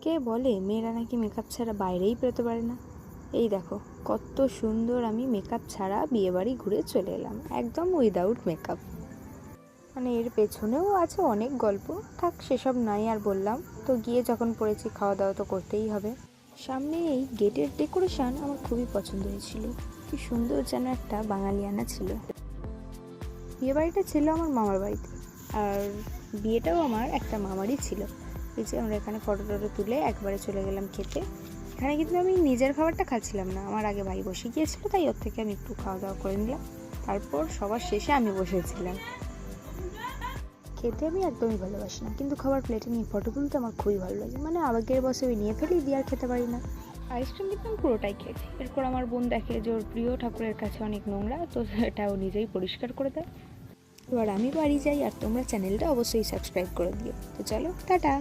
কে বলে মেয়েরা নাকি মেকআপ ছাড়া বাইরেই বেরোতে পারে না। এই দেখো কত সুন্দর আমি মেকআপ ছাড়া বিয়েবাড়ি ঘুরে চলে এলাম, একদম উইদাউট মেকআপ। মানে এর পেছনেও আছে অনেক গল্প, থাক সেসব নাই আর বললাম। তো গিয়ে যখন পড়েছি খাওয়া দাওয়া তো করতেই হবে। সামনে এই গেটের ডেকোরেশন আমার খুবই পছন্দ হয়েছিল, কি সুন্দর যেন একটা বাঙালিয়ানা ছিল। বিয়েবাড়িটা ছিল আমার মামার বাড়িতে, আর বিয়েটাও আমার একটা মামারই ছিল। এই যে আমরা এখানে ফটো টটো তুলে একবারে চলে গেলাম খেতে। এখানে কিন্তু আমি নিজের খাবারটা খাচ্ছিলাম না, আমার আগে ভাই বসে গিয়েছিল, তাই ওর থেকে আমি একটু খাওয়া দাওয়া করে নিলাম। তারপর সবার শেষে আমি বসেছিলাম। খেতে আমি একদমই ভালোবাসি না, কিন্তু খাবার প্লেটে নিয়ে ফটো তুলতে আমার খুবই ভালো লাগে। মানে আবেগের বসে ওই নিয়ে ফেলি দিয়ে আর খেতে পারি না। আইসক্রিম কিন্তু আমি পুরোটাই খেয়েছি। এরপর আমার বোন দেখে যে ওর প্রিয় ঠাকুরের কাছে অনেক নোংরা, তো এটা ও নিজেই পরিষ্কার করে দেয়। এবার আমি বাড়ি যাই, আর তোমরা চ্যানেলটা অবশ্যই সাবস্ক্রাইব করে দিও। তো চলো টাটা।